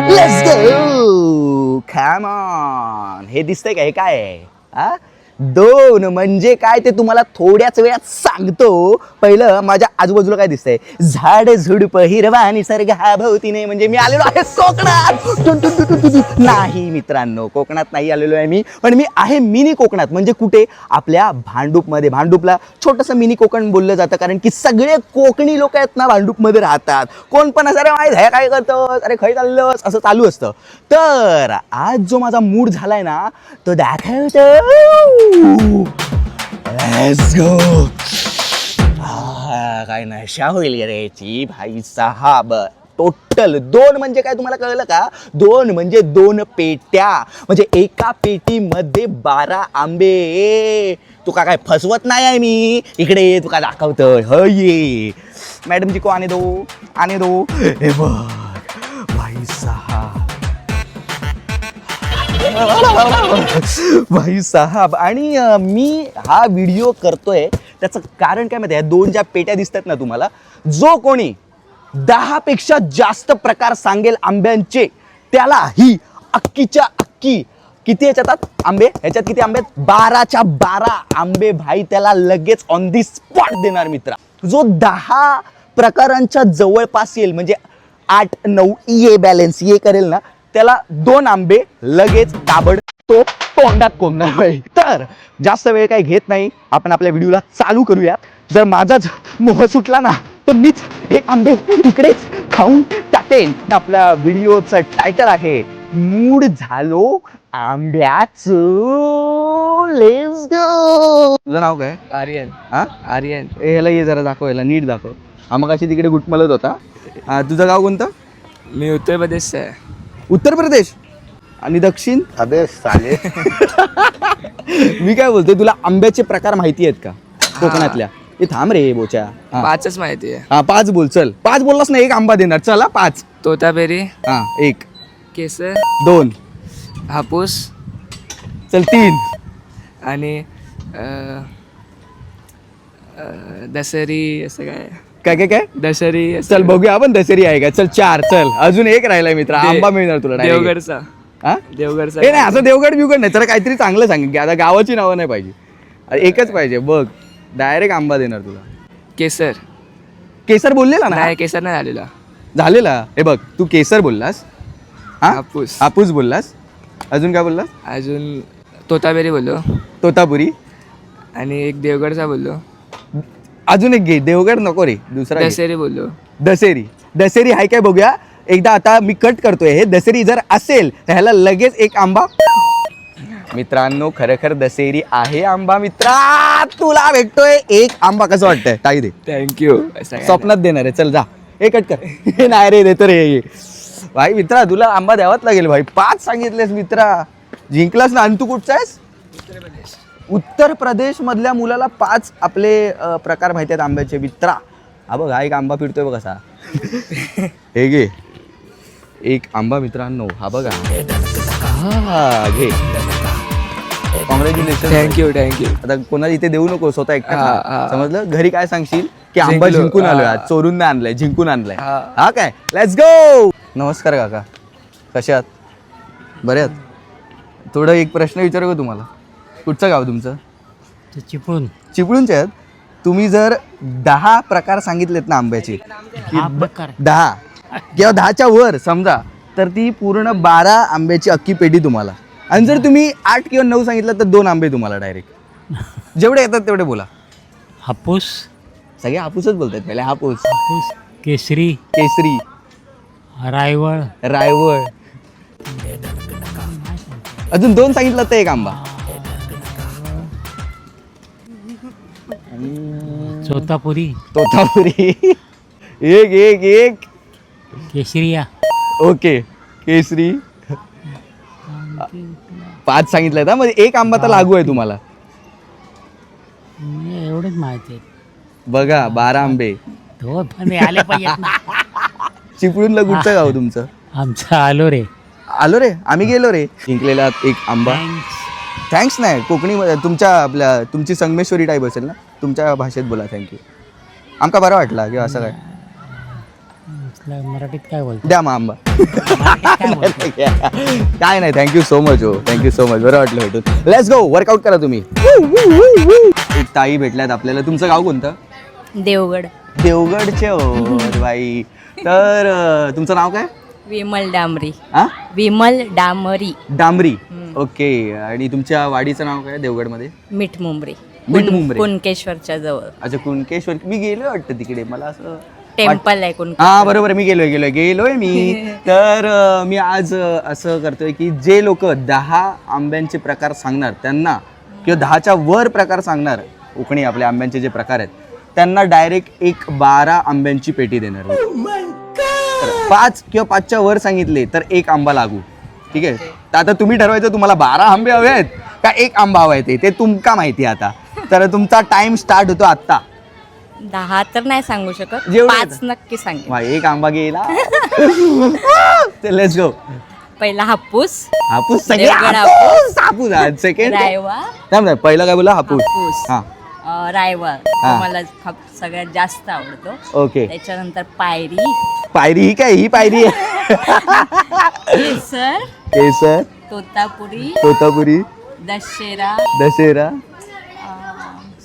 Let's go come on. हे दिसतंय का? हे काय आहे? हा, दोन म्हणजे काय ते तुम्हाला थोड्याच वेळात सांगतो. पहिलं माझ्या आजूबाजूला काय दिसतंय? झाड झुडप हिरवा निसर्ग हा भोवतीने. म्हणजे मी आलेलो आहे कोकणात. नाही मित्रांनो, कोकणात नाही आलेलो आहे मी, पण मी आहे मिनी कोकणात. म्हणजे कुठे? आपल्या भांडूपमध्ये. भांडूपला छोटंसं मिनी कोकण बोललं जातं, कारण की सगळे कोकणी लोक आहेत ना भांडूपमध्ये राहतात. कोण पण असं, अरे माहीत आहे काय करतोस, अरे खै चाललोस, असं चालू असतं. तर आज जो माझा मूड झालाय ना, तो दाखवतो. Let's go. काय नशा होईल याची भाई साहब. टोटल दोन म्हणजे काय तुम्हाला कळलं का? दोन म्हणजे दोन पेट्या. म्हणजे एका पेटीमध्ये 12 आंबे. तुका काय फसवत नाही आहे मी. इकडे तुका दाखवतोय. हो ये मॅडम जी को आने दो, आने दो. हे बघ भाई साहब, भाई साहब. आणि मी हा व्हिडिओ करतोय त्याचं कारण काय माहिती आहे? दोन ज्या पेट्या दिसतात ना तुम्हाला, जो कोणी 10 पेक्षा जास्त प्रकार सांगेल आंब्यांचे, त्याला ही अक्कीच्या अक्की किती याच्यात आंबे, ह्याच्यात किती आंबे? 12च्या 12 आंबे भाई त्याला लगेच ऑन दी स्पॉट देणार मित्रा. जो 10 प्रकारांच्या जवळपास येईल, म्हणजे 8-9 ये बॅलन्स ये करेल ना, त्याला 2 आंबे लगेच ताबडतोब तोंडात कोंबणार भाई. तर जास्त वेळ काही घेत नाही, आपण आपल्या व्हिडिओला चालू करूयात. जर माझाच मोह सुटला ना, तर मीच हे आंबे इकडेच खाऊन टाकेन. आपल्या व्हिडिओचं टायटल आहे मूड झालो आंब्याचं. Let's go. तुझं नाव काय? आर्यन. हा, आर्यन. ह्याला ये जरा दाखव, ह्याला नीट दाखव. हा मगाशी तिकडे गुटमलत होता. तुझं गाव कोणतं? मी उत्तर प्रदेश से आहे. उत्तर प्रदेश. आणि दक्षिण? अबे साले. मी काय बोलतोय, तुला आंब्याचे प्रकार माहिती आहेत का कोकणातल्या? हे थांब रे बोच्या. हा. 5च माहिती आहे. हा 5 बोल. चल 5 बोललास ना, एक आंबा देणार. चला 5. तोतापेरी, हा 1, केसर, 2, हापूस चल 3, आणि दसरी. असं काय काय काय काय दसरी असं चल बघूया आपण दसरी आहे का. चल 4. चल अजून एक राहिलाय मित्र. आंबा मिळणार तुला direct. देवगडचा. हा, देवगडचा. हे नाही असं देवगड बिवगड नाही. तर काहीतरी चांगलं सांग की, आता गावाची नावं नाही पाहिजे, एकच पाहिजे बघ. डायरेक्ट आंबा देणार तुला. केसर. केसर बोललेला ना? नाही, केसर नाही आलेला. झालेला. हे बघ, तू केसर बोललास, हा हापूस. हापूस बोललास, अजून काय बोललास? अजून तोतापेरी बोललो, तोतापुरी, आणि एक देवगडचा बोललो. अजून एक घे. देवगड नको रे, दुसरा घे. दसरी बोललो. दसेरी. दसेरी हाय काय बघूया एकदा. आता मी कट करतोय. हे दसेरी जर असेल तर ह्याला लगेच एक आंबा. मित्रांनो खरखर दसेरी आहे आंबा. मित्रा तुला भेटतोय एक आंबा. कसं वाटतंय? टाळी दे. थँक्यू. स्वप्नात देणार आहे. चल जा, हे कट कर. हे नाही रे, देतो रे भाई. मित्रा तुला आंबा द्यावाच लागेल भाई. 5 सांगितलेस मित्रा, जिंकलास ना. आणि तू कुठचा आहेस? उत्तर प्रदेश मधल्या मुलाला 5 आपले प्रकार माहिती आहेत आंब्याचे मित्रा. हा बघ, हा एक आंबा फिरतोय बघ कसा. हे घे एक आंबा मित्रांनो. हा बघा, हा घे. कॉंग्रॅच्युलेशन. थँक्यू. आता कोणाला इथे देऊ नको, स्वतः एकटा हा, खा. हा. समजलं? घरी काय सांगशील की आंबा जिंकलो. जिंकून आलोय, हा. आज चोरून नाही आणलाय, जिंकून आणलाय. हा. हा काय. Let's go. नमस्कार काका, कसे आहात? बरे आहात? थोडं एक प्रश्न विचारू का तुम्हाला? कुठचं गाव तुमचं? चिपळूण. चिपळूणचे आहेत तुम्ही. जर 10 प्रकार सांगितलेत ना आंब्याचे, हा प्रकार 10 किंवा 10च्या वर समजा, तर ती पूर्ण 12 आंब्याची अख्खी पेटी तुम्हाला. आणि जर तुम्ही 8 किंवा 9 सांगितलं तर 2 आंबे तुम्हाला डायरेक्ट. जेवढे येतात तेवढे बोला. हापूस. सगळे हापूसच बोलतात पहिले. हापूस, हापूस, केसरी, केसरी, रायवळ, रायवळ. अजून 2 सांगितलं तर एक आंबा. तोतापुरी, तोतापुरी. एक एक एक. केशरिया. ओके, केसरी. 5 सांगितलं ना, म्हणजे एक आंबा तर लागू आहे तुम्हाला. एवढंच माहिती आहे. बघा 12 आंबे. तो पण आले पाहिजेत ना. चिपळूणला कुठचं गाव तुमचं? आमचं आलो रे. आलो रे, आम्ही गेलो रे. जिंकलेला एक आंबा. थँक्स नाही, कोकणी तुमच्या आपल्या तुमची संगमेश्वरी टाईप असेल ना, तुमच्या भाषेत बोला थँक्यू. आमका बरं वाटला किंवा असं काय? मराठीत काय बोलतो द्या मग आंबा. काय बोलतो काय नाही, थँक्यू सो मच हो, थँक्यू सो मच. बरं वाटलं भेटून. लेट्स गो, वर्कआउट करा तुम्ही. एक ताई भेटल्यात आपल्याला. तुमचं गाव कोणतं? देवगड. देवगडचे हो बाई. तर तुमचं नाव काय? विमल डांबरी. हा, विमल डांबरी. डांबरी. ओके. आणि तुमच्या वाडीचं नाव काय देवगडमध्ये? मिठ मुंबरी. मिठ मुंबरी. कुणकेश्वरच्या जवळ अच्छा, कुणकेश्वर. मी गेलोय वाटतं तिकडे, मला असं टेम्पल आहे कुणकेश्वर. हा बरोबर, मी गेलोय मी. तर मी आज असं करतोय की जे लोक 10 आंब्यांचे प्रकार सांगणार त्यांना, किंवा 10च्या वर प्रकार सांगणार कोकणी आपल्या आंब्यांचे जे प्रकार आहेत, त्यांना डायरेक्ट एक 12 आंब्यांची पेटी देणार. 5 किंवा 5च्या वर सांगितले तर एक आंबा लागू. ठीक आहे. तर आता तुम्ही ठरवायचं तुम्हाला 12 आंबे हवे आहेत का एक आंबा हवा आहे, ते तुमका माहिती आहे आता. तर तुमचा टाइम स्टार्ट होतो आता. 10 तर नाही सांगू शकत, जेवढे 5 नक्की सांगेन. एक आंबा गेला. Let's go. पहिला हापूस. हापूस. सगळे देवगड हापूस. हापूस. सेकंड रायवा. नाही, पहिला काय बोला? हापूस. हापूस. हा, रायवा हा. मला सगळ्यात जास्त आवडतो. ओके. त्याच्यानंतर पायरी. पायरी ही काय? ही पायरी आहे. केसर. केसर, तोतापुरी. तोतापुरी, दशेरा. दशेरा.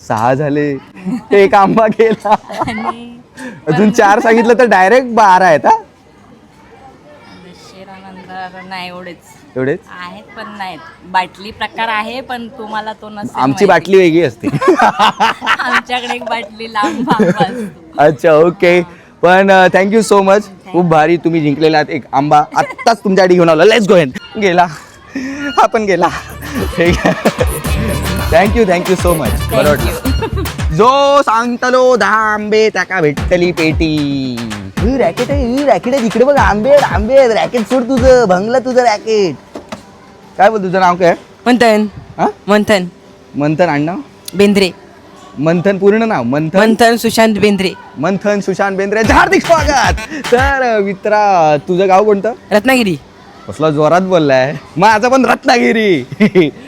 6 झाले. एक आंबा गेला. आणि अजून 4 सांगितलं तर डायरेक्ट 12 आहेत. हा, दशेरा नंतर नाही एवढेच एवढेच. आहेत, पण नाहीत. बाटली प्रकार आहे, पण तुम्हाला तो नसेल आमची माहिती. बाटली वेगळी असते. आमच्याकडे एक बाटली लांब आंबा असतो. अच्छा, ओके. पण थँक्यू सो मच. खूप भारी, तुम्ही जिंकलेला आहात एक आंबा. आत्ताच तुमच्यासाठी घेऊन आलो. Let's go. गेला, हा पण गेला. ठीक आहे. Thank you so much. बरं वाटलं. जो सांगतलो 10 आंबे त्याका भेटतली पेटी. रॅकेट आहे तिकडे बघ. आंबे रॅकेट सोड तुझं, भंगलं तुझं रॅकेट. काय बोल, तुझं नाव काय? मंथन. हा, मंथन मंथन. आडनाव? बेंद्रे. मंथन. पूर्ण नाव? मंथन सुशांत बेंद्रे. मंथन सुशांत बेंद्रे. हार्दिक स्वागत. तर मित्रा, तुझं गाव कोणतं? रत्नागिरी. कसला जोरात बोललाय. माझं पण रत्नागिरी.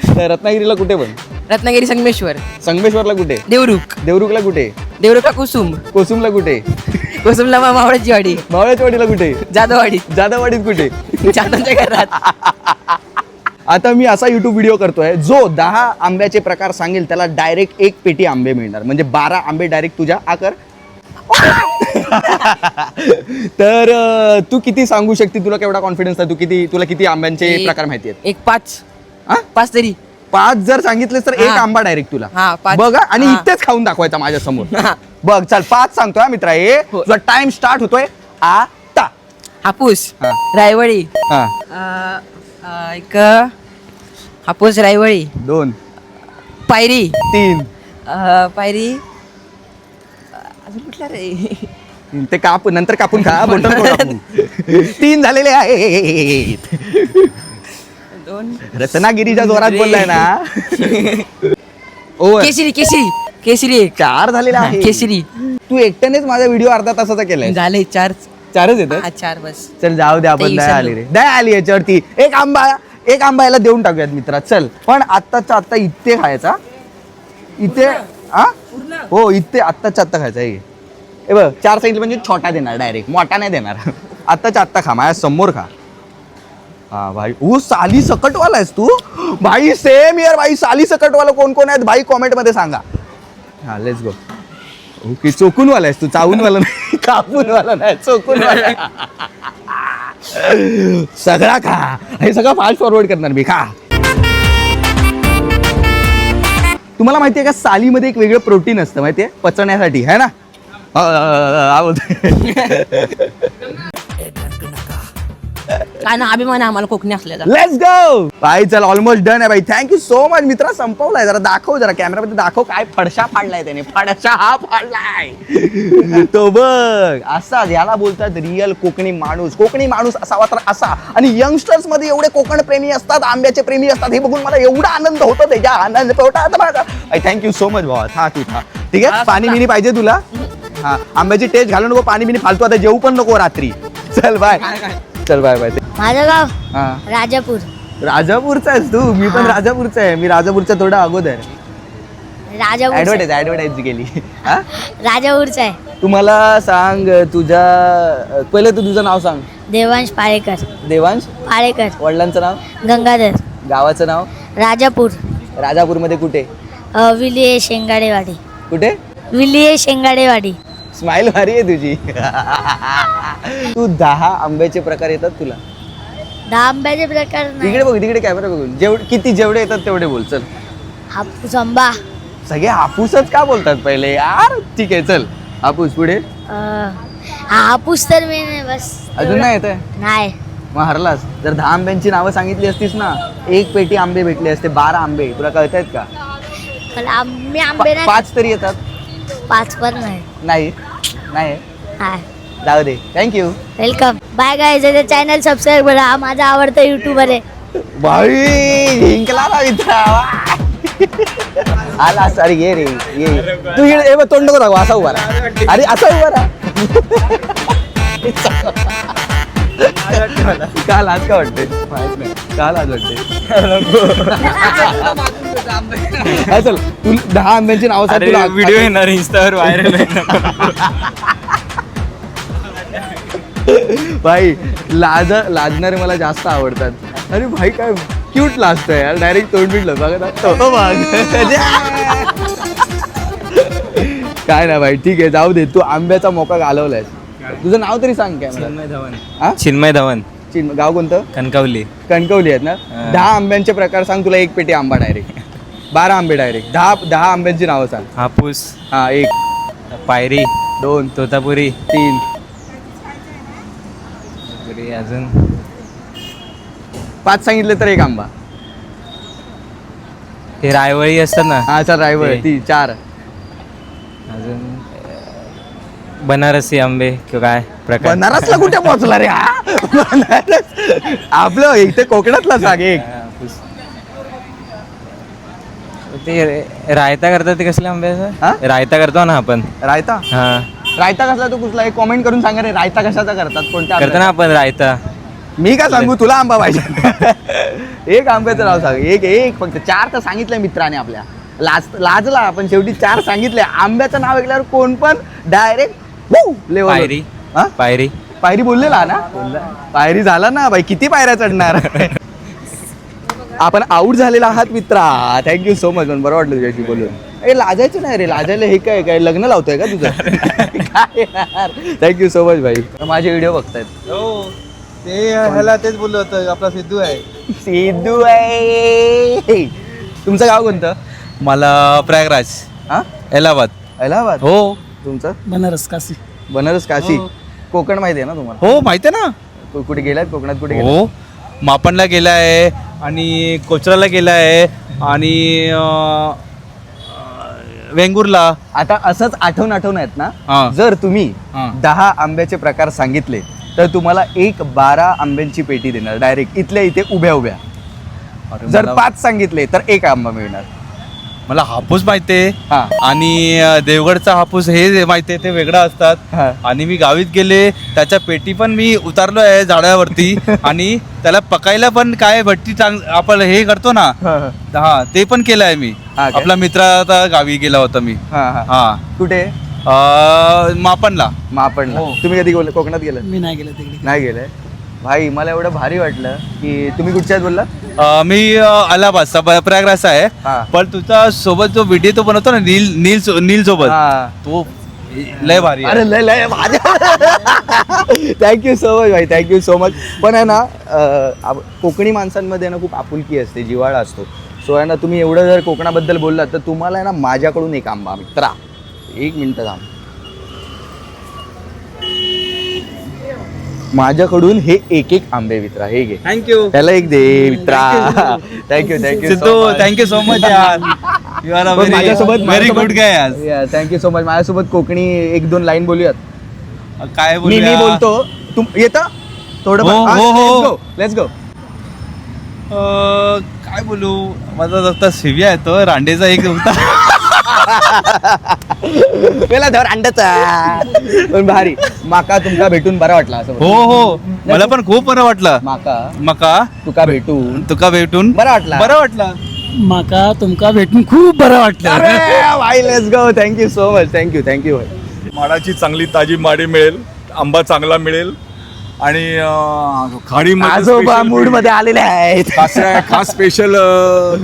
तर रत्नागिरीला कुठे पण? रत्नागिरी संगमेश्वर. संगमेश्वरला कुठे? देवरुख. देवरुखला कुठे? देवरुखला कुसुम. कोसुमला कुठे? कुसुमला मावळाची वाडी. मावळ्याच्या वाडीला कुठे? जाधववाडी. जाधववाडीत कुठे? जाधवच्या घरात. आता मी असा युट्यूब व्हिडिओ करतोय, जो 10 आंब्याचे प्रकार सांगेल त्याला डायरेक्ट एक पेटी आंबे मिळणार. म्हणजे 12 आंबे डायरेक्ट तुझ्या आकर. तर तू किती सांगू शकते? तुला केवढा कॉन्फिडन्स आहे? तुला किती आंब्यांचे प्रकार माहिती आहेत? एक 5. हा? 5 तरी. 5 जर सांगितलेस तर एक हा. आंबा डायरेक्ट तुला. हा, 5. बघा, आणि हा. इथेच खाऊन दाखवायचा माझ्या समोर. हा. बघ, चल 5 सांगतोय हा मित्रा. हो. तुझा टाइम स्टार्ट होतोय आता. हापूस. हा. रायवळी. हा, एक हापूस, रायवळी. 2, पायरी. 3. पायरी. अजून कुठला रे? ते कापून नंतर कापून खा. बोटं नको कापू. 3 झालेले आहेत. 2. रत्नागिरीच्या जोरात बोललाय ना. ओव्हर. केशरी. केशरी. केशरी एक. 4 झालेले आहे. केशरी. तू एकट्यानेच माझा व्हिडिओ अर्धा तासाचा केलाय. झाले 4. 4च येतात. 4 बस. चल जाऊ दे, आपण ते दया आली विसरलो. रे. दया आली याच्यावरती. एक आंबा याला देऊन टाकूयात मित्रा. चल, पण आत्ताच्या आत्ता इथे खायचा. इथे. हा, हो, इथे आत्ताच्या आत्ता खायचा. हे बघ, 4 सांगितलं म्हणजे छोटा देणार डायरेक्ट, मोठा नाही देणार. आत्ताच्या आत्ता खा, माझ्या समोर खा. हा भाई. साली सकटवाला आहेस तू भाई. सेम यार भाई. साली सकटवाला कोण कोण आहेत भाई, कॉमेंट मध्ये सांगा. हा, लेट्स गो. ओके, चोकूनवाला आहेस तू, चावूनवाला नाही, कापूनवाला नाही, चोकूनवाला. सगळा खा. हे सगळं फास्ट फॉरवर्ड करणार मी. खा. तुम्हाला माहितीये का, सालीमध्ये एक वेगळं प्रोटीन असतं माहितीये, पचण्यासाठी, है ना? काय ना अभिमान आहे आम्हाला कोकणी असल्याचा. लेट्स गो भाई. चल, ऑलमोस्ट डन आहे भाई. थँक्यू सो मच मित्रा. संपवलाय. जरा दाखव, जरा कॅमेरामध्ये दाखव. काय फडशा फाडलाय त्याने. फडशा हा फाडलाय तो बघ. असा याला बोलतात रिअल कोकणी माणूस. कोकणी माणूस असावा तर असा. आणि यंगस्टर्स मध्ये एवढे कोकण प्रेमी असतात, आंब्याचे प्रेमी असतात. हे बघून मला एवढा आनंद होतो. त्याच्या आनंद पोटात. थँक्यू सो मच भावा. हा, तू खा. ठीक आहे. पाणी बिनी पाहिजे तुला? हा, आंब्याची टेस्ट घालू नको. पाणी बिनी फालतू. आता जेवू पण नको रात्री. चल बाय. चल बाय बाय. माझं गाव हा, राजापूर. राजापूरचा आहेस तू? मी पण राजापूरचा आहे. मी राजापूरच्या थोडा अगोदर. राजापूर ऍडव्हर्टाईज केली हा राजापूरचा आहे. तुम्हाला सांग तुझ्या पहिले तू तुझं नाव सांग. देवांश पाळेकर. देवांश पाळेकर. वडिलांचं नाव, गंगाधर. गावाचं नाव, राजापूर. राजापूरमध्ये कुठे, विलिये शेंगाडेवाडी. कुठे? विलिये शेंगाडेवाडी. स्माइल भारी आहे तुझी. तू 10 आंब्याचे प्रकार येतात तुला? 10 आंब्याचे प्रकार नाही. तिकडे बघ, तिकडे कॅमेरा बघून जेवढे येतात तेवढे बोल. चल. हापूस आंबा. सगळे हापूसच का बोलतात पहिले यार? ठीक आहे चल, हापूस. पुढे हापूस तर मी नाही बस. अजून नाही येत? नाही. मग हरलास. जर 10 आंब्यांची नावं सांगितली असतीस ना, 1 पेटी आंबे भेटले असते. 12 आंबे तुला कळतायत का? मी आंबे नाही. 5 तरी येतात. 5 पण नाही. नाही नाही हाय. जाऊ दे. Thank you. Welcome. Bye guys. Channel subscribe करा. हा माझा आवडता युट्यूबर आहे. भाई जिंकला ना मित्रा. आला अरे ये रे ये. तू ये बघ, तोंड नको दाखव. असा उभा राहा. अरे असा उभा राहा. काल आज का वाटते? काल आज वाटते. हा, चल तू 10 आंब्यांची नावं सांग. तुला व्हिडिओ येणार इंस्टावर व्हायरल. भाई लाजणारे मला जास्त आवडतात. अरे भाई काय क्यूट लाजतोय यार. डायरेक्ट तोंड बिडलं बघा. काय ना भाई, ठीक आहे जाऊ दे. तू आंब्याचा मोका घालवलाय. तुझं नाव तरी सांग. काय चिन्मय धवन. गाव कोणतं? कणकवली. कणकवली आहेत ना. 10 आंब्यांचे प्रकार सांग. तुला 1 पेटी आंबा डायरेक्ट. 12 आंबे डायरेक्ट. 10 आंब्यांची नावं सांग. हापूस. हा. 1, पायरी. 2, तोतापुरी. 3. अजून 5 सांगितले तर 1 आंबा. ते रायवळी असतात ना. हा चल रायवळ. 4. अजून बनारसी आंबे किंवा काय प्रकार. बनारसला कुठे पोहोचला रे हा? बनारस आपलं इथे कोकणातला सांग 1. ते रायता करतात ते कसल्या हा? आंब्याचं? रायता करतो ना आपण. रायता. हा रायता कसला तू कुठला? एक कॉमेंट करून सांगा रे. रायता कशाचा करतात? कोणत्या करतो ना आपण रायता. आंब्याचा? मी काय सांगू तुला? आंबा पाहिजे. 1 आंब्याचं नाव सांग. एक फक्त. 4 तर सांगितलंय मित्राने आपल्या. लाजला पण शेवटी 4 सांगितले. आंब्याचं नाव ऐकल्यावर कोण पण डायरेक्ट लेवल. पायरी. हा? पायरी. पायरी बोललेला ना. पायरी झाला ना भाई. किती पायऱ्या चढणार? आपण आऊट झालेला आहात मित्रा. Thank you so much. बरं वाटलं तुझ्याशी बोलून. ए लाजायचं नाही रे. लाजायला हे काय लग्न लावतोय का तुझं? काय यार. थँक्यू सो मच भाई. माझे व्हिडिओ बघतायत. ते ह्याला तेच बोललो होतं. आपला सिद्धू आहे. सिद्धू आहे. तुमचं गाव कोणतं? मला प्रयागराज. हा इलाहाबाद. अलाहाबाद. हो. तुमचं? बनारस काशी. बनारस काशी. कोकण माहिती आहे ना तुम्हाला? हो माहिती आहे ना. कुठे गेलात कोकणात? कुठे गेलात? हो मापणला गेला आहे आणि कोचराला गेला आहे आणि वेंगुर्ला. आता असंच आठवण आहेत ना. हा. जर तुम्ही हा. 10 आंब्याचे प्रकार सांगितले तर तुम्हाला 12 आंब्यांची पेटी देणार डायरेक्ट इथल्या इथे उभ्या. अरे जर मला- 5 सांगितले तर 1 आंबा मिळणार. मला हापूस माहिती आहे हा. आणि देवगडचा हापूस हे माहिती आहे. ते वेगळा असतात. हा. आणि मी गावीत गेले त्याच्या पेटी पण मी उतारलो आहे झाडावरती आणि त्याला पकायला पण काय भट्टी आपण हे करतो ना. हा ते पण केलं आहे मी. हा काय? आपला मित्राचा गावी गेला होता मी. हा कुठे? मापणला. मापणला. हो. तुम्ही कधी कोकणात गेलात? मी नाही गेलो तिकडे. नाही गेलाय. भाई मला एवढं भारी वाटलं की तुम्ही कुठच्यात बोलला? मी अलाहाबादचा प्रयागराजचा आहे. हा. पण तुझा सोबत जो व्हिडिओ तो बनवतो ना नील सोबत हा. तो लय भारी आहे. अरे लय माझ्या. थँक्यू सो मच भाई. Thank you so much. पण आहे ना कोकणी माणसांमध्ये ना खूप आपुलकी असते, जिव्हाळा असतो. सो आहे ना तुम्ही एवढं जर कोकणाबद्दल बोललात तर तुम्हाला आहे ना माझ्याकडून 1 आंबा मित्रा. 1 मिनिट थांब. माझ्याकडून हे 1 आंबे मित्रा. हे घे. थँक्यू त्याला 1 दे मित्रा. Thank you Sidhu. Thank you so much यार. यू आर पण माझ्यासोबत व्हेरी गुड गाय आज. Thank you so much. माझ्यासोबत कोकणी 1-2 लाईन बोलूयात. काय मी बोलूया? बोलतो. तुम येतं थोडं? हो. Let's go. काय बोलू. माझा आता शिव्या येतो. रांडेचा एक होता. पहिला धर अंड्याचा. पण भारी. माका तुमका भेटून बरा वाटला असं. हो मला पण खूप बरं वाटलं. माका मका तुका भेटून तुका भेटून बरा वाटला. बरं वाटलं. माका तुमका भेटून खूप बरं वाटलं. अरे भाई let's go. Thank you so much. Thank you भाई. माडाची चांगली ताजी माडी मिळेल, आंबा चांगला मिळेल आणि खाडी आजोबा मूड मध्ये आलेले आहेत. खास स्पेशल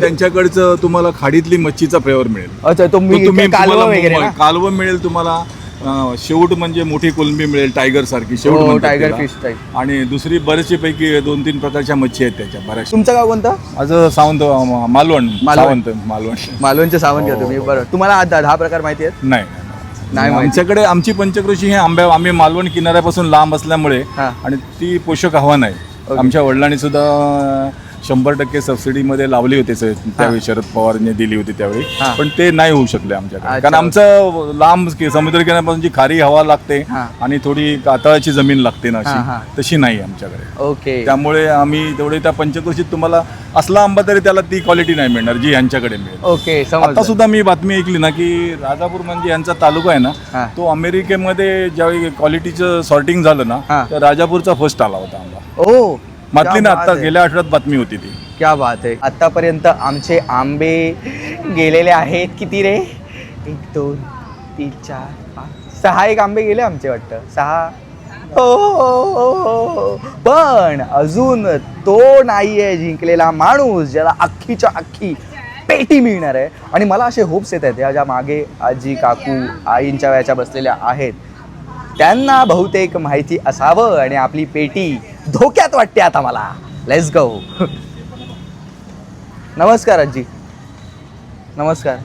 त्यांच्याकडचं तुम्हाला खाडीतली मच्छीचा फ्लेवर मिळेल. अच्छा तुम्ही कालवा वगैरे ना? कालवं मिळेल तुम्हाला. शेवट म्हणजे मोठी कोलंबी मिळेल, टायगर सारखी शेवट हो, म्हणतात टायगर त्याला. Fish type. आणि दुसरी बरेचशे पैकी 2-3 प्रकारच्या मच्छी आहेत त्याच्या बऱ्याच. तुमचं गाव कोणतं? आज सावंत मालवण. मालवणचे सावंत घ्या तुम्ही. बरं तुम्हाला 10 प्रकार माहिती आहेत? नाही माहिती. आमच्याकडे आमची पंचक्रोशी हे आम्ही मालवण किनाऱ्यापासून लांब असल्यामुळे हा. आणि ती पोषक हवा नाही. आमच्या वडिलांनी सुद्धा 100% सबसिडीमध्ये लावली होती त्यावेळी शरद पवारांनी दिली होती त्यावेळी. हा. पण ते नाही होऊ शकले आमच्याकडे, अच्छा. कारण आमचं लांब समुद्र किनाऱ्यापासून जी खारी हवा लागते हा. आणि थोडी कातळाची जमीन लागते ना हा, हा. अशी, तशी नाही आमच्याकडे. ओके. त्यामुळे आम्ही तेवढे त्या पंचक्रोशीत तुम्हाला असला आंबा तरी त्याला ती क्वालिटी नाही मिळणार जी यांच्याकडे मिळेल. ओके आता समजलं. सुद्धा मी बातमी ऐकली ना की राजापूर म्हणजे यांचा तालुका आहे हा. ना, तो अमेरिकेमध्ये ज्यावेळी क्वालिटीचं सॉर्टिंग झालं हा. ना, तर राजापूरचा फर्स्ट आला होता आंबा. ओ मातली ना, क्या बात आता आहे. गेल्या आठवड्यात बातमी होती ती. क्या बात आहे. आतापर्यंत आमचे आंबे गेलेले आहेत किती रे? 1 2 3 4 5 6 एक आंबे गेले आमचे वाटतं. 6. हो. पण अजून तो नाहीये जिंकलेला माणूस ज्याला अख्खीच्या अख्खी पेटी मिळणार आहे. आणि मला असे होप्स येत आहेत या ज्या मागे आजी काकू आईंच्या वयाच्या बसलेल्या आहेत त्यांना बहुतेक माहिती असावं आणि आपली पेटी धोक्यात वाटते आता मला. Let's go. नमस्कार आजी. नमस्कार.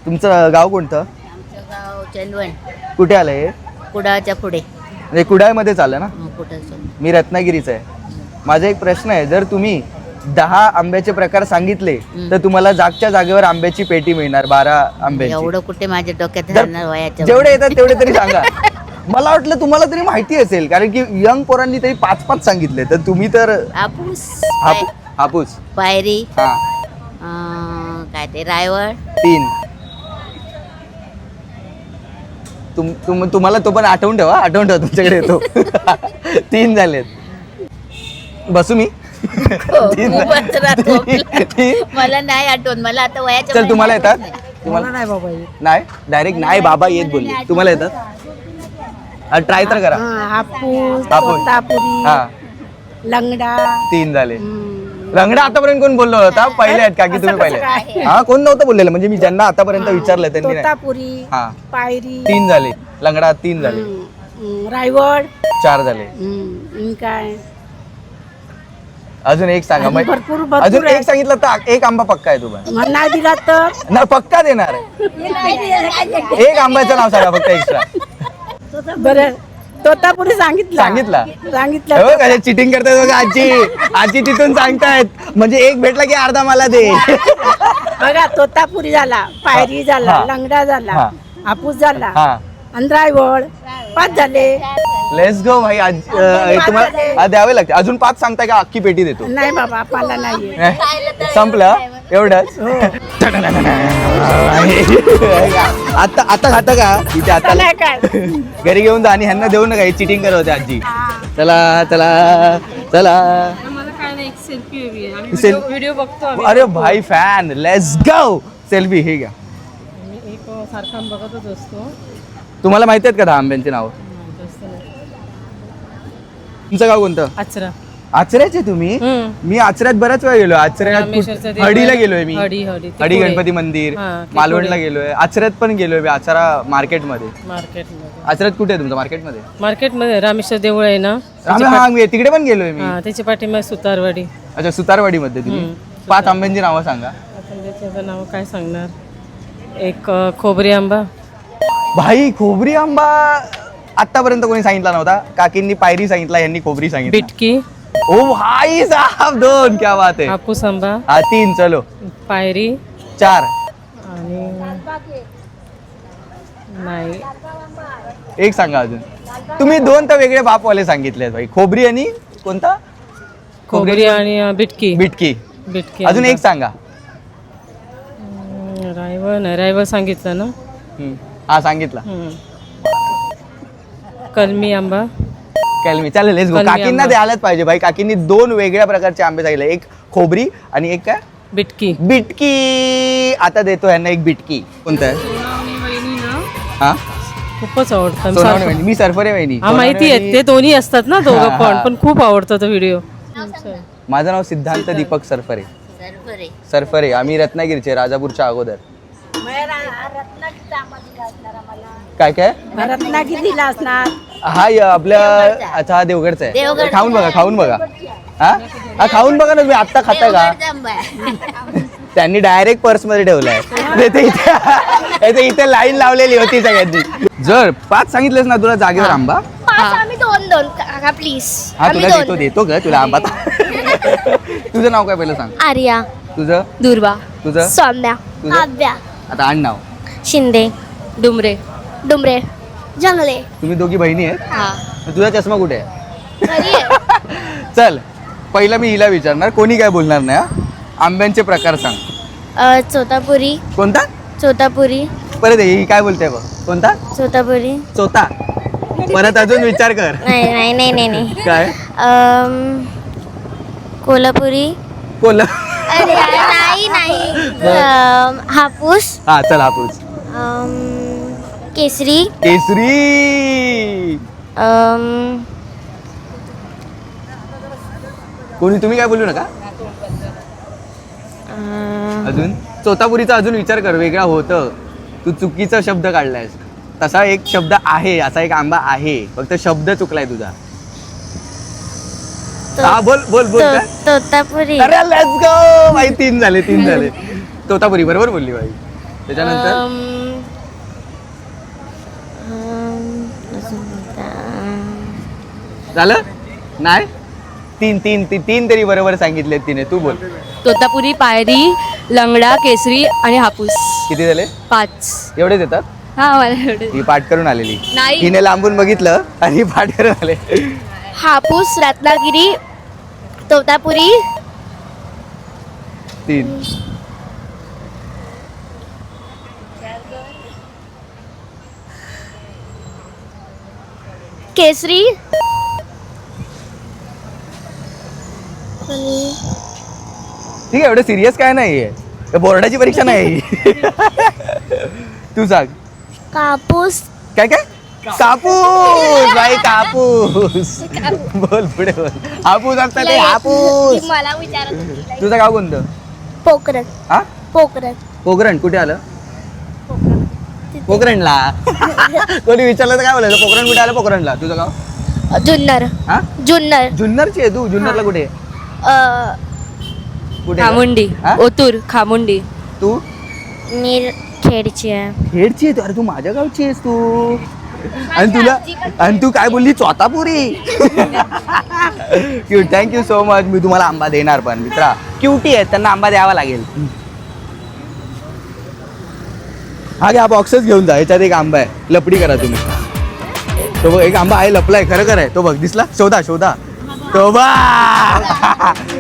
तुमचं गाव कोणतं? आमचं गाव चंदवण, कुठे आलं हे? कुडाच्या पुढे. म्हणजे कुडाळमध्ये चाललं ना? कुठं मी रत्नागिरीचा आहे. माझा एक प्रश्न आहे, जर तुम्ही 10 आंब्याचे प्रकार सांगितले तर तुम्हाला जागच्या जागेवर आंब्याची पेटी मिळणार 12 आंब्याची. एवढं कुठे माझ्या डोक्यात जर- राहणार वयाच्या. जेवढे येतात तेवढे तरी सांगा. मला वाटलं तुम्हाला तरी माहिती असेल, कारण की यंग पोरांनी तरी 5-5 सांगितले, तर तुम्ही तर हापूस, हापूस. पायरी, हा काय ते रायवळ. 3. तुम्हाला तो पण आठवून ठेवा तुमच्याकडे येतो. 3 झालेत. बसू मी? 3 खूपच राहतो. 3. मला नाही आठवत. मला आता वयाच्या चल तुम्हाला वयात येतात? नाही. तुम्हाला नाही बाबा नाही डायरेक्ट नाही बाबा येत बोलले. तुम्हाला येतात? ट्राय तर करा. हापूस, हापूस. तोतापुरी, हा लंगडा. 3 झाले. लंगडा आतापर्यंत कोण बोललो होता? पहिले आहेत का की तुम्ही पहिले? हा कोण नव्हतं बोललेलं, म्हणजे मी ज्यांना आतापर्यंत विचारलं त्यांनी नाही. तोतापुरी, हा पायरी, 3 झाले. लंगडा 3 झाले. रायवड. 4 झाले. काय अजून एक सांगा. अजून भरपूर अजून आहे. एक सांगितलं तर एक आंबा पक्का आहे तुम्हाला? मला नाही दिला तर ना पक्का देणार आहे. एक आंब्याचं नाव सांगा फक्त एक्स्ट्रा. बरं. तोतापुरी सांगितलं. कशा चिटिंग करतायत बघा आजी तिथून सांगतायत, म्हणजे एक भेटला की अर्धा मला दे. बघा, तोतापुरी झाला, पायरी झाला, हा. लंगडा झाला, हा. हापूस झाला, हा आणि रायवड. 5 झाले. लेट्स गो भाई. तुम्हाला द्यावे लागते. अजून 5 सांगताय का? अख्खी पेटी देतो. नाही बाबा, आपल्याला नाहीये. संपलं एवढंच. आता खाता का इथे? आता नाही काय. घरी घेऊन जा आणि ह्यांना देऊ नका, हे चिटिंग करत होते आजी. चला चला चला. व्हिडिओ बघतो. अरे भाई फॅन. Let's go. सेल्फी हे घ्या. सारखा बघतच असतो. तुम्हाला माहिती आहेत का 10 आंब्यांची नावं? तुमचं गाव कोणतं? आचरा. आचऱ्याचे तुम्ही? मी आचऱ्यात बऱ्याच वेळा गेलो. आचऱ्यात हडीला गेलोय मी. हडी गणपती मंदिर, मालवणला गेलोय. आचऱ्यात पण गेलोय मी. आचरा मार्केटमध्ये. आचऱ्यात कुठे आहे तुमचं? मार्केटमध्ये रामेश्वर देऊळ आहे ना, हा मी तिकडे पण गेलोय मी. त्याच्या पाठीमागे सुतारवाडी. अच्छा सुतारवाडी मध्ये तुम्ही. 5 आंब्यांची नावं सांगा. त्याचं नाव काय सांगणार? एक खोबरी आंबा. भाई खोबरी आंबा आतापर्यंत कोणी सांगितला नव्हता. काकींनी पायरी सांगितला, यांनी खोबरी सांगितली. बिटकी. ओ भाई साहब 2. क्या बात है. हापूस आंबा. हा 3. चलो. पायरी. 4. आणि नाही, एक सांगा अजून. तुम्ही 2 तर वेगळे बापवाले सांगितले भाई. खोबरी आणि कोणता? खोबरी आणि बिटकी. बिटकी. अजून एक सांगा. रायवळ नाही, रायवळ सांगितलं ना. हा सांगितला. कलमी आंबा. कलमी. चालेल लेट्स गो. कलमी काकींना आंबा. द्यायलाच पाहिजे भाई. काकींनी 2 वेगळ्या प्रकारचे आंबे सांगितले. एक खोबरी आणि एक काय? बिटकी बिटकी. आता देतो यांना एक बिटकी. कोणतं आहे? हा खूपच आवडतं सोनावणे वहिनी. मी सरफरे वहिनी. हा माहिती आहे, ते दोन्ही असतात ना दोघं पण खूप आवडतो तो व्हिडिओ. माझं नाव सिद्धांत दीपक सरफरे. सरफरे. आम्ही रत्नागिरीचे, राजापूरच्या अगोदर. काय काय रत्नागिरीला असणार. हा आपल्या अच्छा हा देवगडचा आहे. देवगड. खाऊन बघा, खाऊन बघा. हा खाऊन बघा ना. मी आत्ता खाताय का? त्यांनी डायरेक्ट पर्स मध्ये ठेवलाय. इथे लाईन लावलेली होती सगळ्यांनी. जर 5 सांगितलेस ना तुला जागेवर आंबा. आम्ही दोन काका प्लीज. हा तुला देतो ग तुला आंबा. तुझं नाव काय पहिलं सांग. आर्या. तुझं. दुर्वा. तुझं. सौम्या. तुझं? आव्या. आता आण नाव. शिंदे. डुमरे. डुमरे. जंगले. तुम्ही दोघी बहिणी आहेत. हा. तुझा चष्मा कुठे आहे? घरी आहे. चल पहिलं मी हिला विचारणार, कोणी काय बोलणार नाही. हा? आंब्यांचे प्रकार सांग. चोतापुरी. कोणता? चोतापुरी. परत ही काय बोलते बघ. कोणता? चोतापुरी. चोथा. परत अजून विचार कर. नाही नाही नाही नाही. काय? कोल्हापुरी. कोल्हा. अरे नाही नाही. हापूस. हा चल हापूस. केसरी. केसरी. कोणी तुम्ही काय बोलू नका. अजून चोतापुरीचा अजून विचार कर. वेगळा होतं. तू चुकीचा शब्द काढलायस. तसा एक शब्द आहे, असा एक आंबा आहे, फक्त शब्द चुकलाय तुझा. हा बोल बोल बोल. काय? तोतापुरी. अरे लेट्स गो भाई. 3 झाले. तोतापुरी बरोबर बोलली बाई. त्याच्यानंतर झालं नाही. 3 तरी बरोबर सांगितले तिने. तू बोल. तोतापुरी, पायरी, लंगडा, केसरी आणि हापूस. किती झाले? 5. एवढेच येतात. हा मला एवढे. ही पाठ करून आलेली. नाही. हिने लांबून बघितलं आणि पाठ करून आले. हापूस. रत्नागिरी. तोतापुरी. 3. केसरी. ठीक आहे. एवढं सिरियस काय नाहीये. बोर्डाची परीक्षा नाही. तू सांग. कापूस. काय काय? कापूस बाई. कापूस. बोल पुढे बोल. हापूस असतात ते. हापूस. मला विचारत. तुझं गाव कोणतं? पोखरण. हा पोखरण. पोखरण कुठे आलं? पोखरणला. कोणी विचारलं तर काय बोलायचं? पोखरण कुठे आलं? पोखरणला. तुझं गाव? जुन्नर. हा जुन्नर. जुन्नरची आहे तू? जुन्नरला कुठे? कुठे? खामुंडी. हा? ओतूर. खामुंडी. तू मी खेडची आहे. खेडची आहे तू? अरे तू माझ्या गावची आहेस तू. आणि तू काय बोलली? चोतापुरी. क्यूट. Thank you so much. मी तुम्हाला आंबा देणार पण मित्रा. क्युटी आहेत, त्यांना आंबा द्यावा लागेल. हा घ्या बॉक्सच घेऊन जा. याच्यात एक आंबा आहे. लपडी करा तुम्ही. तो बघ एक आंबा आहे, लपलाय. खरं आहे तो. बघ दिसला. शोधा. तो बा.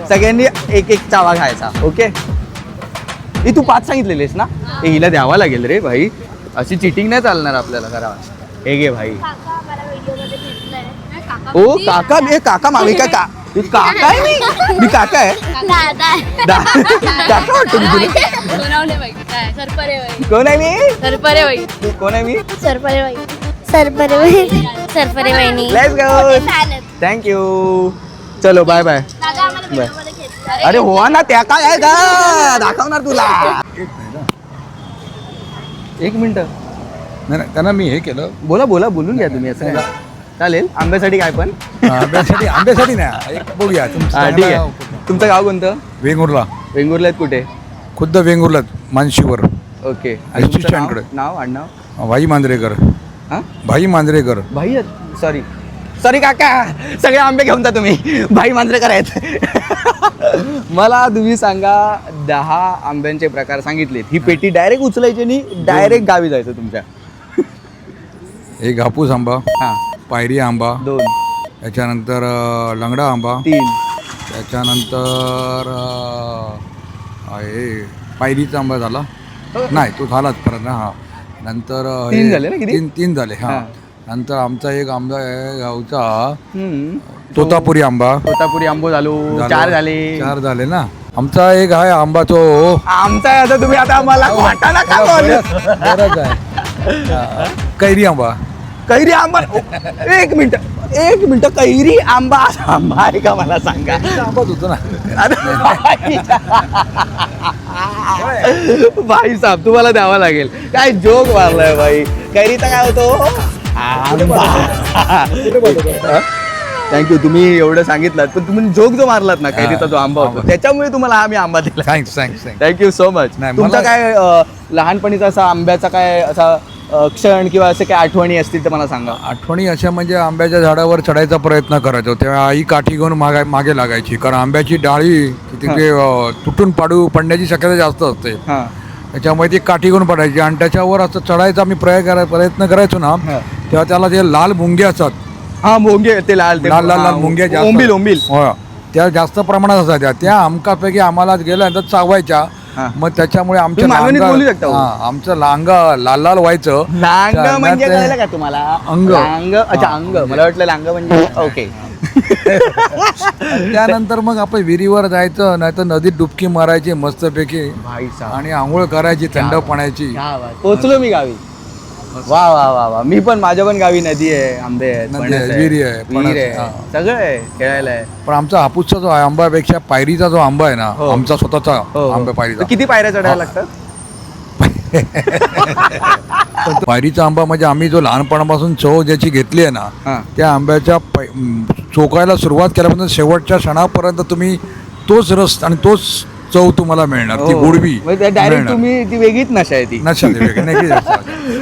सगळ्यांनी एक चावा खायचा. ओके. ही तू 5 सांगितलेलीस ना. हिला द्यावा लागेल रे भाई. अशी चिटिंग नाही चालणार आपल्याला. करा. हे घे भाई. ओ काका. मी काका मागे काय का? काका आहे मी काका आहे. काका वाटतो मी तुला. कोण आहे मी? कोण आहे मी? सरपरे वहिनी. Let's go. थँक्यू. चलो बाय बाय. अरे हो ना. त्या काय आहे का? दाखवणार तुला. 1 मिनिट. नाही त्यांना मी हे केलं. बोला बोलून घ्या तुम्ही. असं काय चालेल. आंब्यासाठी काय पण? आंब्यासाठी नाही. एक बघूया. हा ठीक आहे. तुमचं गाव कोणतं? वेंगुर्ला. वेंगुर्ला आहेत कुठे? खुद्द वेंगुर्ला मानशीवर. ओके. आणि तुमचं शिष्यांकडे. नाव आडनाव? भाई मांजरेकर. हा भाई मांजरेकर. भाई सॉरी काका. सगळे आंबे घेऊन जा तुम्ही. भाई मांजरेकर आहेत. मला तुम्ही सांगा. 10 आंब्यांचे प्रकार सांगितलेत. ही पेटी डायरेक्ट उचलायची आणि डायरेक्ट गावी जायचं तुमच्या. एक हापूस आंबा. हा. पायरी आंबा. 2. त्याच्यानंतर लंगडा आंबा. 3. त्याच्यानंतर हे पायरीचा आंबा झाला. नाही तो झालाच परत ना. हा. नंतर 3 झाले ना किती? 3 झाले. हा. हा. नंतर आमचा एक आंबा आहे गावचा हम्म. तोतापुरी आंबा. तोतापुरी आंबो झालो. 4 झाले. 4 झाले ना. आमचा एक आहे आंबा तो आमचा आहे आता तुम्ही आता आम्हाला वाटाणा का बोलले? बराच आहे कैरी आंबा. कैरी आंबा एक मिनिट कैरी आंबा आंबा आहे का मला सांगा. आंबाच होतो ना. अरे भाई साहेब तुम्हाला द्यावा लागेल. काय जोक मारलाय भाई. कैरीचा काय होतो थँक्यू तुम्ही एवढं सांगितलं पण तुम्ही जोक जो मारलात ना कैरीचा जो आंबा होता त्याच्यामुळे तुम्हाला आम्ही आंबा दिला. थँक्स. Thank you so much. नाही, तुमचा मला- काय लहानपणीचा असा आंब्याचा काय असा क्षण किंवा असे काय आठवणी असतील तर मला सांगा. आठवणी अशा म्हणजे आंब्याच्या झाडावर चढायचा प्रयत्न करायचो तेव्हा आई काठी घेऊन मागे लागायची कारण आंब्याची डाळी तिथे तुटून पडण्याची शक्यता जास्त असते. हां त्याच्यामुळे ती काठी घेऊन पडायची आणि त्याच्यावर असं चढायचा आम्ही प्रयत्न करायचो ना तेव्हा त्याला ते लाल मुंगे असतात. हा मोंगे ते लाल लाल मुंग्या जास्त ओंबील हो त्या जास्त प्रमाणात असायच्या त्या आमकापैकी आम्हाला गेल्यानंतर चावायच्या. हा. मग त्याच्यामुळे आमच्या तुम्ही मालवणीत बोलू शकता हो. आमचं लांग लाल व्हायचं. लांग त्या- म्हणजे त्या- कळलं का तुम्हाला अंग. लांग अच्छा अंग मला वाटलं लांग म्हणजे ओके. त्यानंतर मग आपण विहिरीवर जायचं नाही तर नदीत डुबकी मारायची मस्तपैकी भाई साहब आणि आंघोळ करायची थंड पाण्याची. पोचलो मी गावी. वा वा वा वा मी पण माझ्या पण गावी नदी आहे आंबे आहेत नदी फणस आहे, आहे, विहीर आहे, विहीर फणस आहे आहे, हा. सगळं आहे खेळायला आहे. पण आमचा हापूसचा जो आहे आंब्यापेक्षा पायरीचा जो आंबा आहे ना हो. आमचा स्वतःचा हो, आंबा हो. पायरीचा किती पायऱ्या चढायला लागतात. पायरीचा आंबा म्हणजे आम्ही जो लहानपणापासून चव ज्याची घेतली आहे ना हा. त्या आंब्याच्या चोकायला सुरुवात केल्यापासून शेवटच्या क्षणापर्यंत तुम्ही तोच रस आणि तोच चव तुम्हाला मिळणार ती गोडवी डायरेक्ट मिळणार. तुम्ही ती वेगळीच नशा आहे ती. नशा ती वेगळी, नक्कीच नशा.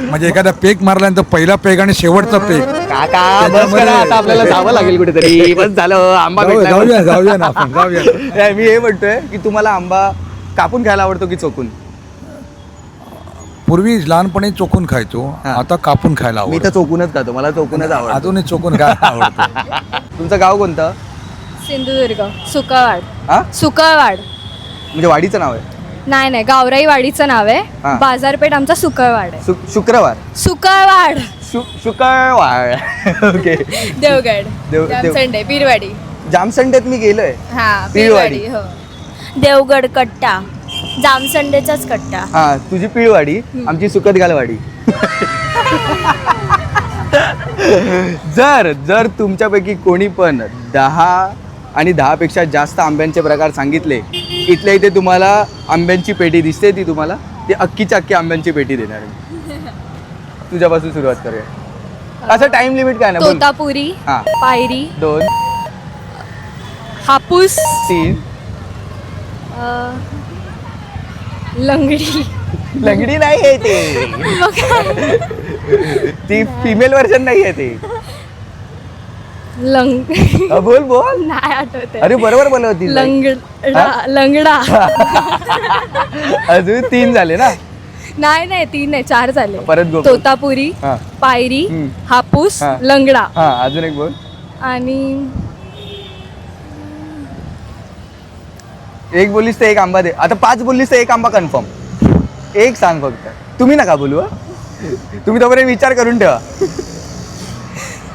म्हणजे एखादा पेक मारल्यानंतर पहिला पेक आणि शेवटचा पेक काका बस करा आता आपल्याला जावं लागेल कुठेतरी. बस झालं आंबा जाऊया ना आपण जाऊया. नाही, मी हे म्हणतोय की तुम्हाला आंबा कापून खायला आवडतो की चोकून. पूर्वी लहानपणी चोकून खायचो हा. आता कापून खायला मी तर आवडतं. चोकूनच खातो मला चोकूनच आवडतं. अजूनही चोकून खायला आवडतं. तुमचं गाव कोणतं. सिंधुदुर्ग सुकळवाड. हा सुकळवाड म्हणजे वाडीचं नाव आहे. नाही गावराई वाडीचं नाव हा. आहे. बाजारपेठ आमचा सुकळवाड आहे. शुक्रवार सुकळवाड शुक्रवार ओके. देवगड जामसंडे बीरवाडी. जामसंडेत मी गेलोय. हा बीरवाडी. बीरवाडी हो. देवगड कट्टा जामसंडेचाच कट्टा. हा तुझी पिळवाडी आमची सुकत घालवाडी. जर तुमच्यापैकी कोणी पण 10 आणि 10 पेक्षा जास्त आंब्यांचे प्रकार सांगितले इथल्या इथे तुम्हाला आंब्यांची पेटी दिसते ती तुम्हाला ती अख्खीच्या अख्खी आंब्यांची पेटी देणार आहे. तुझ्यापासून सुरुवात करूया. असं टाइम लिमिट काय ना बोल. तोतापुरी हा. पायरी 2 हापूस 3 लंगडी. लंगडी नाही आहे ते. ती फिमेल व्हर्जन नाही आहे ते. बोल नाही आठवत. अरे बरोबर बोलवती. लंगडा. अजून 3 झाले ना. नाही 3 नाही 4 झाले. परत बोल. तोतापुरी हा. पायरी हापूस हा. लंगडा हा अजून एक बोल. आणि एक बोललीस तर एक आंबा दे. आता 5 बोललीस तर एक आंबा कन्फर्म. एक सांग फक्त. तुम्ही नका बोलू हा. तुम्ही तोपर्यंत विचार करून ठेवा.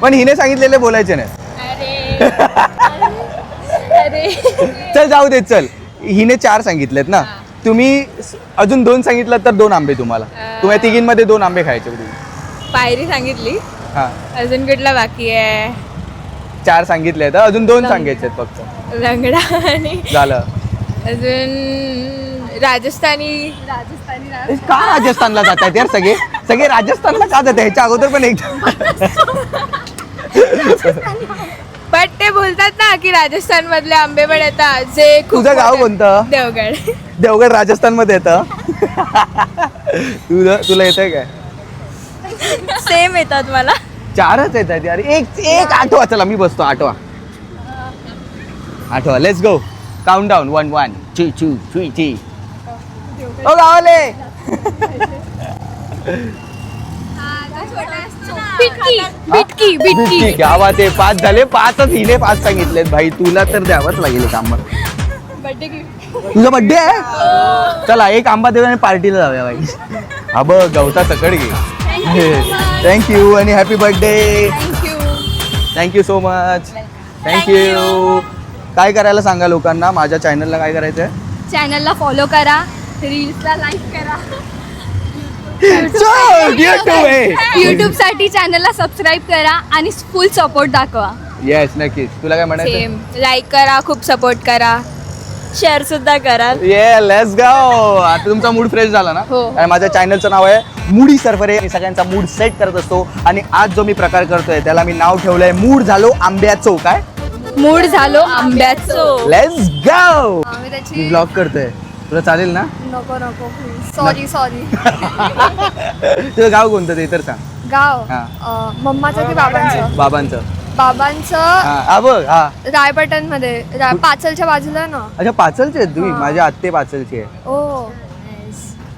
पण हिने सांगितलेले बोलायचे नाही. चल जाऊ दे चल. हिने 4 सांगितलेत ना. तुम्ही अजून 2 सांगितलं तर 2 आंबे तुम्हाला. तुम्हाला तिघींमध्ये 2 आंबे खायचे. पायरी सांगितली. हा अजून कुठला बाकी आहे. 4 सांगितले तर अजून 2 सांगायचे फक्त. लंगडा आणि झालं. अजून राजस्थानी का राजस्थानला जातात यार सगळे राजस्थानला का जातात. ह्याच्या अगोदर पण एक पण ते बोलतात ना की राजस्थान मधले आंबे पण येतात जे खूप तुझं गाव कोणतं. देवगड. देवगड राजस्थान मध्ये येतं. तुला येतंय काय. सेम येतात मला. 4च येतात यार. एक आठवा. चला मी बसतो. आठवा लेट्स गो. Count down 1 1 2 2 3 3. ओ गावाले. बिटकी गावात 5 झाले. 5च हिने 5 सांगितलेत भाई. तुला तर द्यावंच लागेल आंबा. तुझा बड्डे आहे. चला एक आंबा देऊ आणि पार्टीला जाऊया भाई. हा बघ गवता सकड घे. थँक्यू आणि happy birthday. Thank you so much. Thank you. काय करायला सांगा लोकांना. माझ्या चॅनलला काय करायचं आहे. चॅनलला फॉलो करा, रील्सला लाईक करा, यूट्यूबसाठी चॅनलला सबस्क्राईब करा आणि फुल सपोर्ट दाखवा. येस नक्कीच. तुला काय म्हणायचं? सेम, लाईक करा, खूप सपोर्ट करा, शेअर सुद्धा करा. ये लेट्स गो. आता तुमचा मूड फ्रेश झाला ना? हो. आणि माझ्या चॅनलचं नाव आहे मूडी सरफरे. मी सगळ्यांचा मूड सेट करत असतो आणि आज जो मी प्रकार करतोय त्याला मी नाव ठेवलंय मूड झालो आंब्याचो. काय मूड झालो आंब्याचो. Let's go. आम्ही मी त्याची ब्लॉग करतोय, तुला चालेल ना? नको नको प्लीज. सॉरी. तुझं गाव कोणतं ते तर सांग. गाव हा. मम्माचं की बाबांचं? बाबांचं. बाबांचं हा बघ. हा रायपटन मध्ये पाचलच्या बाजूला ना. अच्छा पाचलचे आहेत तुम्ही? माझ्या आत्ते पाचलची आहे. ओ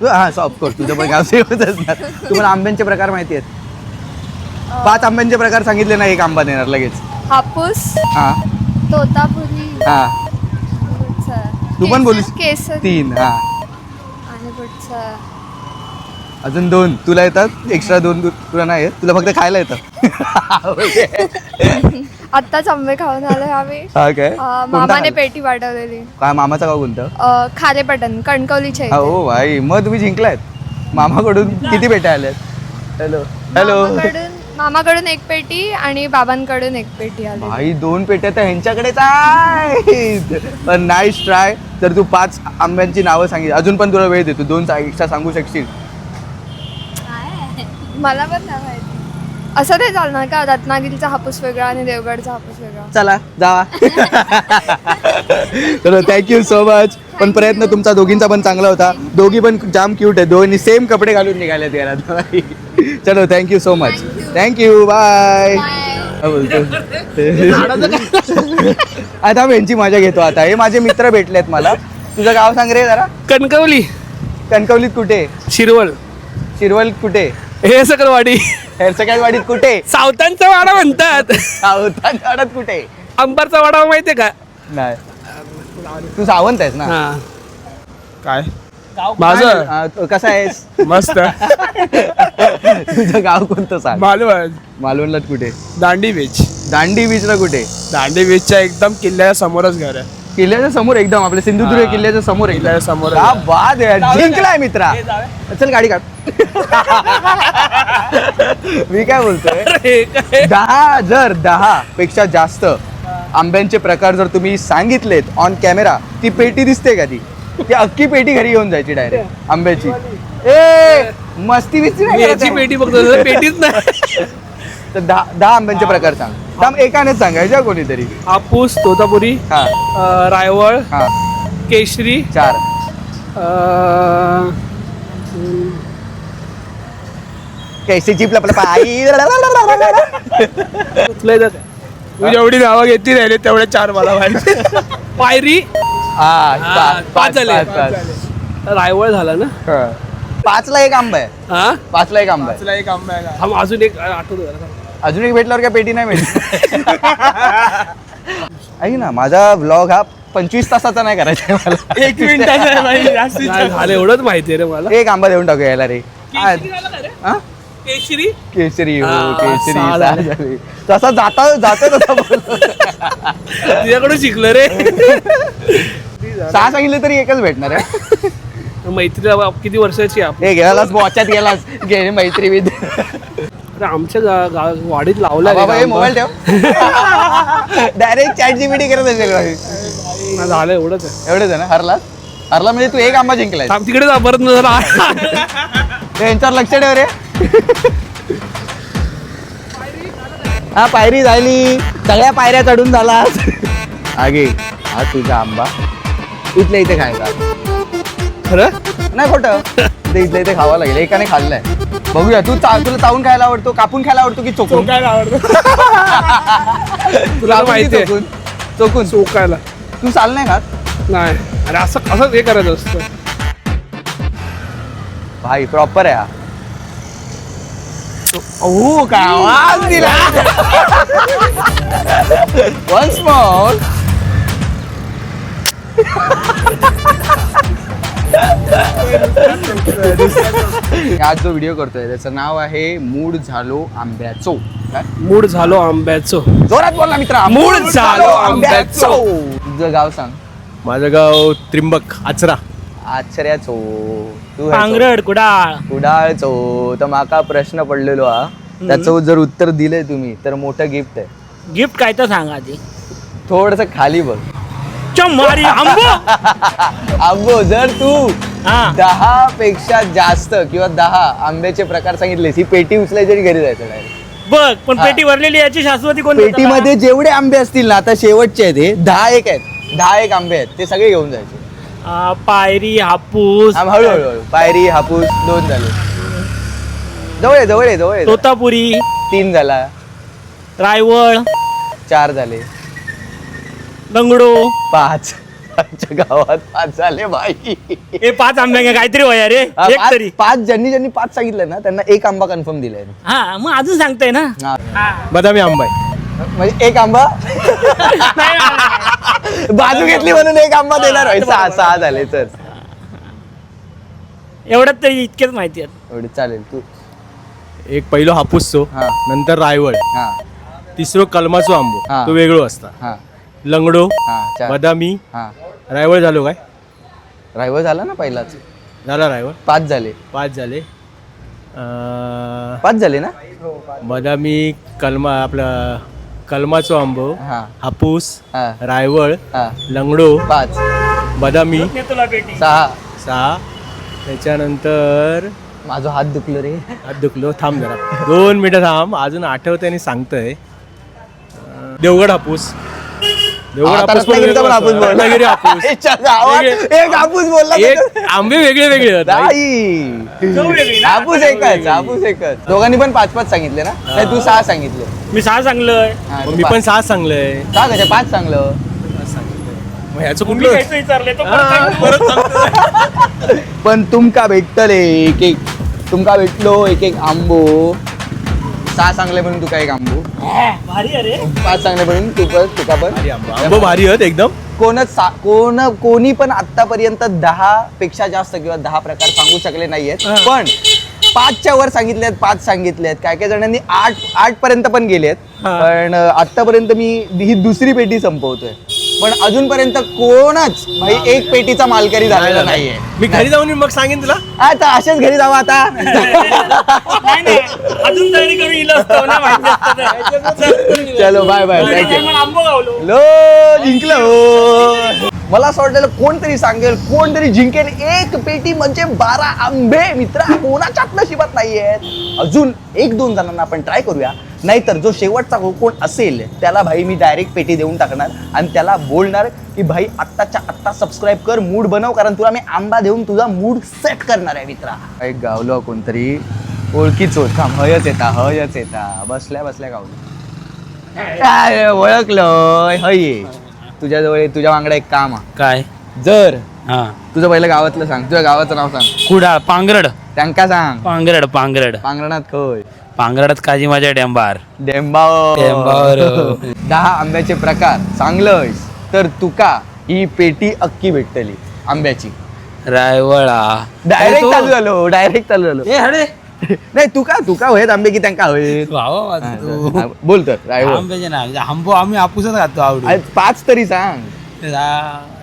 हा ऑफकोर्स तुझं पण गाव सेवच असणार. तुम्हाला आंब्यांचे प्रकार माहिती आहेत? 5 आंब्यांचे प्रकार सांगितले ना, 1 आंबा देणार लगेच. हापूस, हा तोतापुरी, हा तू पण बोलूस. केसर 3. हा आणि पुढचं अजून 2 तुला येतात, एक्स्ट्रा 2 तुला नाही येत, तुला फक्त खायला येतं. आत्ताच आंबे खाऊन आलोय आम्ही. हा काय कोणता मामाने खाल्ला? पेटी पाठवलेली. काय मामाचं गाव कोणतं? खारेपटन, कणकवलीच्या इथे. हो भाई, मग तुम्ही जिंकलायत. मामाकडून किती पेट्या आल्यात? Hello hello. मामाकडून 1 पेटी आणि बाबांकडून 1 पेटी आली. भाई 2 पेट्या तर ह्यांच्याकडेच आहेत. पण नाईस ट्राय. तर तू 5 आंब्यांची नावं सांगितली, अजून पण तुला वेळ देतो, 2 एक्स्ट्रा सांगू शकशील? मला पण नाही माहिती. असं नाही चालणार का? रत्नागिरीचा हापूस वेगळा आणि देवगडचा हापूस वेगळा. चला जावा. चलो थँक्यू सो मच. पण प्रयत्न तुमचा दोघींचा पण चांगला होता. दोघी पण जाम क्यूट आहे. दोन्ही सेम कपडे घालून निघालेत घरात. चलो thank you so much. Thank you bye. आता यांची मजा घेतो. आता हे माझे मित्र भेटलेत मला. तुझं गाव सांग रे जरा. कणकवली, कणकवलीत कुठे? शिरवळ, शिरवल कुठे? हे सकलवाडी, हेरसकाई वाडीत कुठे? सावतांचा वाडा म्हणतात. सावतांच्या वाड्यात कुठे? अंबरचा वाडा माहितीये का? नाही. तू सावंत आहेस ना? हा. काय माझं कसं आहेस? मस्त. तुझं गाव कोणतं सांग? मालवण, मालवणला कुठे? दांडी बीच. दांडी बीचला कुठे? दांडी बीचच्या एकदम किल्ल्याच्या समोरच घर आहे. किल्ल्याच्या समोर एकदम, आपल्या सिंधुदुर्ग किल्ल्याच्या समोर एकदम. किल्ल्याच्या समोर. क्या बात आहे, जिंकलाय मित्रा. चल गाडी काढ. मी काय बोलतोय, 10 पेक्षा जास्त आंब्यांचे प्रकार जर तुम्ही सांगितलेत ऑन कॅमेरा, ती पेटी दिसते का? ती अख्खी पेटी घरी घेऊन जायची डायरेक्ट आंब्याची. ए मस्ती बिस्ती नाही करत याची आहे. पेटी बघतो, पेटीच नाही. तर 10 आंब्यांचे प्रकार सांग. थांब, एकानेच सांगायच्या कोणीतरी. हापूस, तोतापुरी, हा रायवळ, हा केशरी, 4. कैसे चिपला आपला पायी. तू जेवढी नावं घेतली राहिले तेवढे 4 मला माहिती. पायरी, हा, 5 झाले. 5. रायवळ झाला ना? 5ला 1 आंबा आहे. हा, 5ला 1 आंबा आहे. एक आंबा आहे. थांब, अजून एक आठवतो. अजून एक भेटल्यावर काय पेटी नाही भेटली. ऐक ना, माझा व्लॉग हा 25 तासाचा नाही करायचा आहे मला. 1 मिनिटाचा आहे. झालं एवढंच माहिती आहे रे मला. 1 आंबा देऊन टाकू याला रे. केशरी झाला का रे? हा? केशरी, केसरी. हो हा, केसरी. 6 6 झाले. झाले. तसा जाता तसा बोलतो. तुझ्याकडून शिकलं रे. 6 सांगितले तरी 1च भेटणार आहे. मैत्री किती वर्षाची आहे हे गेलास बॉच्यात गेलास घे मैत्री विद. अरे आमच्या वाडीत लावला बाबा हे मोबाईल ठेव. डायरेक्ट चॅट जीपीटी करत असेल. झालं एवढंच आहे. एवढंच आहे ना? हरला म्हणजे तू 1 आंबा जिंकलाय. थांब, तिकडे जा परत जरा. यांच्यावर लक्ष ठेव रे. हा पायरी झाली, सगळ्या पायऱ्या चढून झालास. आगे हा तुझा आंबा इथल्या इथे खायचा. खरं नाही खोटं, ते इथल्या इथे खावा लागेल. एकाने खाल्लंय. बघूया, तुला चावून खायला आवडतो, कापून खायला आवडतो की चोकून? चोकायला आवडतं. तुला माहिती आहे, चोकून. चोकायला तू चाल नाही खात? नाही. अरे असं हे करायचं असतं भाई, प्रॉपर आहे हा. ओ काय आवाज दिला. Once more. आज जो व्हिडिओ करतोय त्याचं नाव आहे मूड झालो आंब्याचो. काय? मूड झालो आंब्याचो. जोरात बोल ना मित्रा. मूड झालो आंब्याचो. तुझं गाव सांग. माझं गाव त्रिंबक आचरा. आश्चर्याचो तू पांगरड कुडाळ. कुडाळचो तर माका प्रश्न पडलेलो हा त्याचं जर उत्तर दिलंय तुम्ही तर मोठं गिफ्ट आहे. गिफ्ट काय तर सांगा आधी. थोडस खाली बघ. चमारी आंबो. आंबो जर तू हा 10 पेक्षा जास्त किंवा 10 आंब्याचे प्रकार सांगितलेस ही पेटी उचलायची आणि घरी जायचं डायरेक्ट. बघ पण पेटी भरलेली याची शाश्वती कोण देतं पेटीमध्ये जेवढे आंबे असतील ना आता शेवटचे आहेत हे 10 आंबे आहेत ते सगळे घेऊन जायचे. का? पायरी हापूस हळूहळू पायरी हापूस 2 झाले. जवळ आहे तोतापुरी 3 झाला. रायवळ 4 झाले. लंगडो 5. आमच्या गावात 5 झाले बाई. हे 5 आंब्या काहीतरी वया रे एक तरी. 5 ज्यांनी 5 सांगितलं ना त्यांना 1 आंबा कन्फर्म दिलाय. हा मग अजून सांगताय ना. बदामी आंबा आहे. म्हणजे 1 आंबा बाजू घेतली म्हणून 1 आंबा देणार आहे. 6 झाले. तर एवढ्यात तरी इतकेच माहिती आहेत. एवढे चालेल. तू एक पहिलो हापूसचो, हा. नंतर रायवळ, हा तिसरो कलमाचो आंबो हा. तो वेगळो असता. हा लंगडो, हा 4. बदामी, हा रायवळ झालो काय? रायवळ झाला ना पहिलाच. झाला रायवळ. 5 झाले. 5 झाले. 5 झाले ना. बदामी, कलमाचो आंबो, हा हापूस, हा रायवळ, हा लंगडो, 5 बदामी, तुला पेटी 6. 6. त्याच्यानंतर माझा हात दुखलो रे. हात दुखलो. थांब जरा 2 मिनिटं थांब. अजून आठवतंय आणि सांगतंय. देवगड हापूस. आता रत्नागिरीचा पण हापूस बोलला. रत्नागिरी हापूस. याच्या गावात वेगळे. एक हापूस बोलला. एक आंबे वेगळे वेगळे आहेत. नाही हापूस एकच. दोघांनी पण 5 सांगितले ना. नाही तू 6 सांगितले. मी 6 सांगलोय. हा, मग तू मी पाच. पण 6 सांगलंय. 6 कशा 5 सांगलं. मग ह्याचं मी कुठलं? काहीच विचारले तो परत सांगतो. पण तुमका भेटतले एक तुमका भेटलो एक आंबो. 6 सांगले म्हणून तुका 1 आंबो. भारी अरे. 5 सांगले म्हणून तुका पण आंबो भारी आहेत एकदम. कोणी पण आतापर्यंत 10 पेक्षा जास्त किंवा 10 प्रकार सांगू शकले नाहीयेत. पण 5च्या वर सांगितलेत. 5 सांगितलेत. काय जणांनी 8 पर्यंत पण गेलेत. पण आतापर्यंत मी ही दुसरी पेटी संपवतोय. पण अजूनपर्यंत कोणच भाई 1 पेटीचा मालकरी झालेला नाहीये. मी घरी जाऊन मग सांगेन तुला. आता असेच घरी जावा आता. नाही अजून तयारी करून येईल असतो ना माहिती असतं तर. चलो बाय बाय. मग आंबो गावलो. लो जिंकलो. मला असं वाटलेलं कोणतरी सांगेल कोणतरी जिंकेल. 1 पेटी म्हणजे 12 आंबे. मित्रा कोणाच्याच नशिबात नाहीयेत. अजून 1-2 जणांना आपण ट्राय करूया. नाहीतर जो शेवटचा कोण असेल त्याला भाई मी डायरेक्ट पेटी देऊन टाकणार आणि त्याला बोलणार की भाई आत्ताच्या आत्ता सबस्क्राईब कर, मूड बनव, कारण तुला मी आंबा देऊन तुझा मूड सेट करणार आहे मित्रा. एक गावलो कोणतरी ओळखीच होत. थांब हयच येता बसल्या गावलो. ओळखलं हय. तुझ्याजवळ तुझ्या वांगडा एक काम आहे. काय? जर हा तुझं पहिलं गावातलं सांग. तुझ्या गावाचं नाव सांग. कुडाळ. पांगरड. त्यांका सांग. पांगरड पांगरणात खय. पांगरडात काजी माझ्या डेंबार. डेंबावर 10 आंब्याचे प्रकार सांगलंयस तर तुका ही पेटी अक्की भेटतली आंब्याची. रायवळा. डायरेक्ट चालू झालो. नाही तुका होयत आंबे की त्यांका होयत. बोल तर रायवळ. आंब्याचे ना आंबो आम्ही हापूसच खातो आवडून. 5 तरी सांग.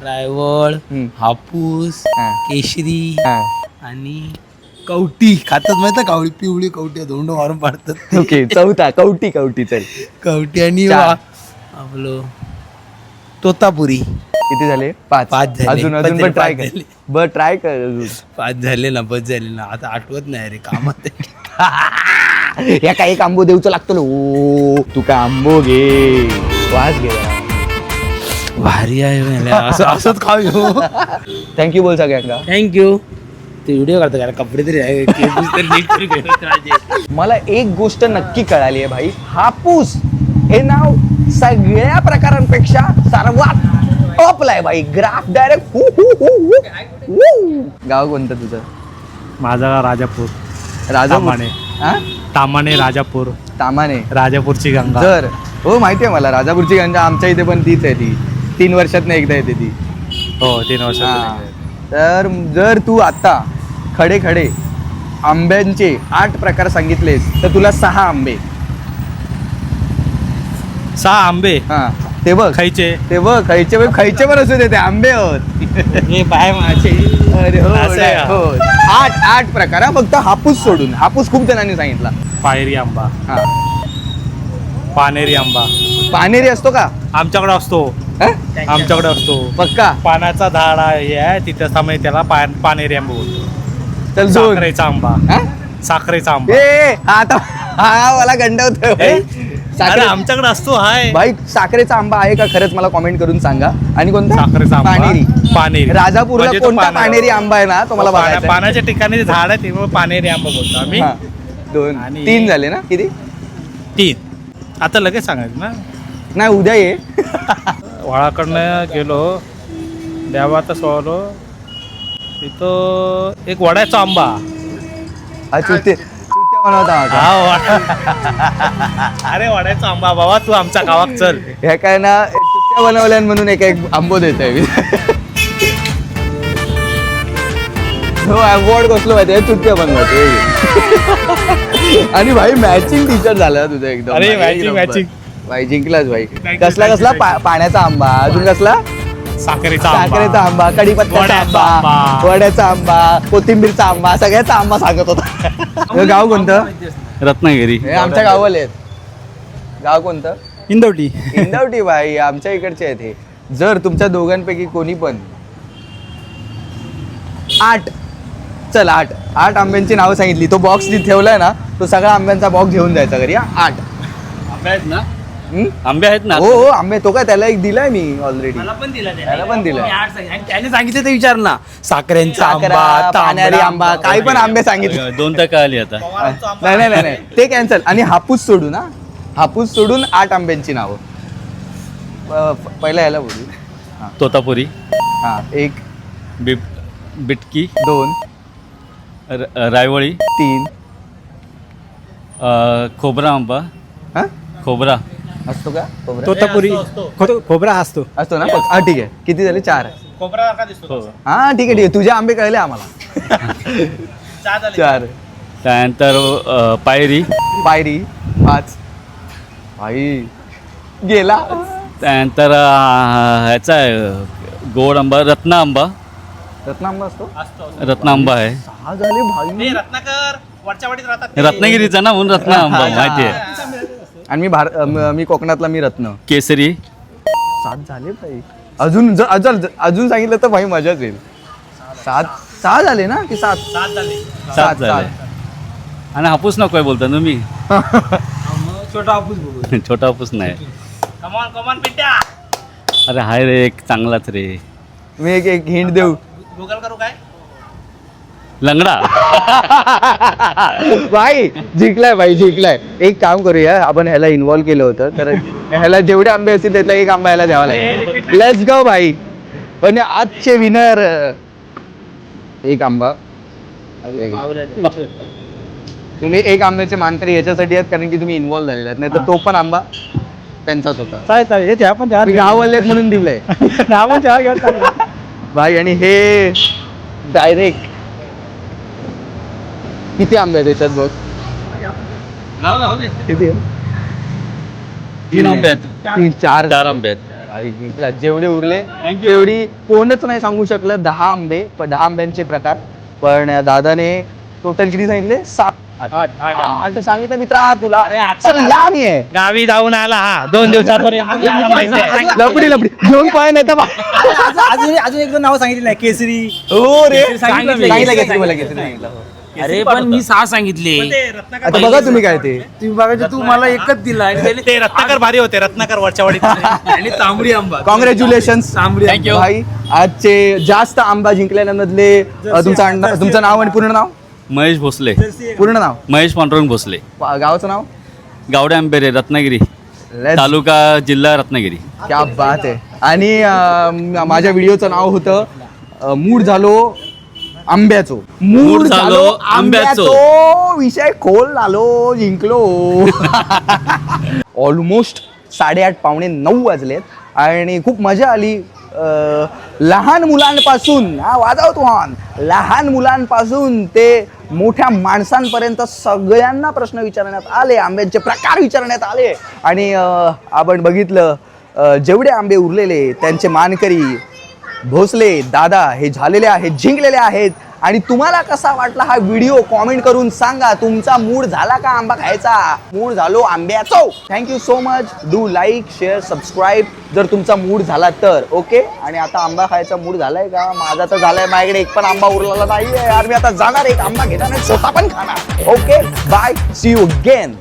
रायवळ, हापूस, हा. केशरी हा. आणि कवटी खातात माहिती कवळी पिवळी कवटी धोंड मारून पाडतात. ओके चौथा कवटी चल. कवटी आणि 4. आपलं तोतापुरी. किती झाले? 5 झाले. अजून पण पण ट्राय पाच कर. झाले. ट्राय कर अजून. 5 झाले ना, बस झाले ना. आता आठवत नाही रे कामात. या काय एक आंबो देऊच लागतो. ओ तुका आंबो घे. वास घे. भारी आहे. असंच खाऊ. थँक्यू बोल सगळ्यांना. थँक्यू. ते व्हिडिओ करतो का कपडे तरी. मला एक गोष्ट नक्की कळाली आहे भाई. हापूस हे नाव सगळ्या प्रकारांपेक्षा सर्वात टॉपला आहे भाई. Graph direct. गाव कोणतं तुझं? माझा गाव राजापूर. तामाणे. तामाणे राजापूर. तामाणे राजापूरची गंगा. जर हो माहिती आहे मला राजापूरची गंगा. आमच्या इथे पण तीच आहे. ती 3 वर्षात एकदा येते ती. हो 3 वर्ष. तर जर तू आता खडे आंब्यांचे 8 प्रकार सांगितलेस तर तुला 6 आंबे. 6 आंबे. हा ते बघ खायचे ते बघ खायचे पण असू दे ते आंबे होत हे बाय माझे अरे हो असं आहे नाही, हो 8 प्रकार हा, फक्त हापूस सोडून. हापूस खूप जणांनी सांगितला. पायरी आंबा, हा पानेरी आंबा पानेरी असतो का? आमच्याकडे असतो. हा? आमच्याकडे असतो. पक्का पानाचा झाड आहे तिथं समय त्याला पानेरी आंबा बोलतो. चल दोन. साखरेचा आंबा, हा? साखरेचा आंबा. आता हा मला गंडवतोय अरे साखरे आमच्याकडे असतो हाय. भाई साखरेचा आंबा आहे का खरंच मला कमेंट करून सांगा. आणि कोणता? साखरेचा आंबा, पानेरी. पानेरी राजापूरला म्हणजे तो कोणता पानेरी आंबा आहे ना तो मला बघायचा आहे. पानाच्या ठिकाणी झाड आहे त्यामुळे पानेरी आंबा बोलतो आम्ही. हा. 2 आणि- 3 झाले ना किती? 3 आता लगेच सांगायचं ना. नाही उद्या ये. वाळाकडनं गेलो देवात सोडलो तिथं एक वड्याचा आंबा. हा चुत्या बनवता आता. अरे वड्याचा आंबा बाबा तू आमच्या गावात चल. ह्या काय ना चुत्या बनवल्या म्हणून एक आंबो देत आहे मी. हो अवॉर्ड कसलो माहिती चुत्या बनवायचे. आणि भाई मॅचिंग टी शर्ट झाला तुझं एकदम. अरे, भाई, matching, नंबर. matching. भाई जिंकलाच भाई. you, कसला thank you, कसला thank you. पाण्याचा आंबा अजून कसला साखरेचा साखरेचा आंबा कढीपत्त्याचा वड्याचा आंबा आंबा. वड्याचा आंबा कोथिंबीरचा आंबा सगळ्याचा आंबा सांगत होता. हे गाव कोणतं? रत्नागिरी. हे आमच्या गावाला आहेत. गाव कोणतं? इंदवटी. इंदवटी भाई आमच्या इकडचे आहेत हे. जर तुमच्या दोघांपैकी कोणी पण 8 आंब्यांची नावं सांगितली तो बॉक्स जिथे ठेवलाय ना तो सगळा आंब्यांचा बॉक्स घेऊन जायचा घरी. 8 आंबे आहेत ना? हम्म? आंबे आहेत ना? हो हो आंबे तो काय त्याला एक दिलाय मी ऑलरेडी. मला पण दिला त्याला पण दिलाय. त्याने सांगितलं ते विचार ना. साखरेंचा साखरा आंबा, पाण्यारी आंबा काही पण आंबे सांगितले. 2 टक्का आली आता. नाही ते कॅन्सल. आणि हापूस सोडून हापूस सोडून 8 आंब्यांची नावं. पहिला याला बोलू. तोतापुरी, हा 1 बिटकी, 2 रायवळी, 3 खोबरा आंबा, हा खोबरा असतो का खोबरा? तोतापुरी खोबरा असतो. असतो ना हा ठीक आहे. किती झाले? 4. खोबरा दिसतो. हा ठीक आहे तुझे आंबे कळले आम्हाला. 4 त्यानंतर पायरी, पायरी 5 भाई गेला. त्यानंतर ह्याचा आहे गोड आंबा, रत्न आंबा असतो. रत्न आंबा आहे. 6 झाले भाई. रत्नाकर वरच्या वाडीत राहतात. रत्नागिरीचा ना म्हणून रत्न आंबा माहिती आहे. आणि मी कोकणातला मी रत्न. केसरी 7 झाले भाई. अजून सांगितलं तर भाई मजाच येईल. 6 झाले ना की 7? 7 झाले. आणि हापूस नकोय बोलता तुम्ही. छोटा हापूस बघू. छोटा हापूस नाही. कमॉन पिट्या. अरे हाय रे एक चांगलाच रे. मी एक हिंट देऊ. गुगल करू काय? लंगडा. भाई जिंकलाय. एक काम करूया आपण ह्याला इन्व्हॉल्व केलं होतं तर ह्याला जेवढे आंबे असतील त्यातला एक आंबा ह्याला द्यावा लागेल. लेट्स गो भाई. पण आजचे विनर एक आंबा. तुम्ही एक आंब्याचे मानकरी याच्यासाठी आहेत कारण की तुम्ही इन्व्हॉल्व झालेले आहेत. नाही तर तो पण आंबा त्यांचाच होता. मी गाववाले आहेत म्हणून दिलंय भाई. आणि हे डायरेक्ट किती आंबे आहेत त्याच्यात बघ. किती 3 आंबे आहेत. 4 आंबे आहेत. भाई जिंकला. जेवढे उरले तेवढी कोणच नाही सांगू शकलं. 10 आंबे 10 आंब्यांचे प्रकार. पण दादाने टोटल किती सांगितले? 7 8 सांगितलं मित्रा तुला. चल या मी आहे गावी जाऊन आला हा 2 दिवसात. लपडी घेऊन पाय नाही तर अजून एक 2 नाव सांगितली नाही. केसरी. हो रे सांगितलं मी. सांगितलं केसरी मला केसरी सांगितलं. अरे पण मी 6 सांगितले. आता बघा तुम्ही काय ते तुम्ही बघायचं तू मला एकच दिला. ते रत्नाकर भारी होते. रत्नाकर वरच्या वाडीत. आणि तांबडी आंबा. Congratulation Thank you. भाई. आजचे जास्त आंबा जिंकल्यामधले तुमचं नाव आणि पूर्ण नाव? महेश भोसले. पूर्ण नाव? महेश पांडुरंग भोसले. गावाचं नाव? गावडे आंबेरे, रत्नागिरी तालुका, जिल्हा रत्नागिरी. क्या बात आहे. आणि माझ्या व्हिडिओचं नाव होतं मूड झालो आंब्याचो. मूड झालो आंब्याचो. विषय खोल झालो जिंकलो. ऑलमोस्ट 8:30 पावणे 9 वाजलेत आणि खूप मजा आली. लहान मुलांपासून वाजवतो हॉर्न. लहान मुलांपासून ते मोठ्या माणसांपर्यंत सगळ्यांना प्रश्न विचारण्यात आले. आंब्यांचे प्रकार विचारण्यात आले. आणि आपण बघितलं जेवढे आंबे उरलेले त्यांचे मानकरी भोसले दादा हे झालेले आहेत, जिंकलेले आहेत. आणि तुम्हाला कसा वाटला हा व्हिडिओ कॉमेंट करून सांगा. तुमचा मूड झाला का आंबा खायचा? मूड झालो आंब्याचो. Thank you so much. Do like, share, subscribe जर तुमचा मूड झाला तर. ओके. आणि आता आंबा खायचा मूड झालाय का? माझा तर झालाय. माझ्याकडे एक पण आंबा उरलेला नाहीये यार. मी आता जाणार, एक आंबा घेणार, स्वतः पण खाणार. Okay, bye, see you again.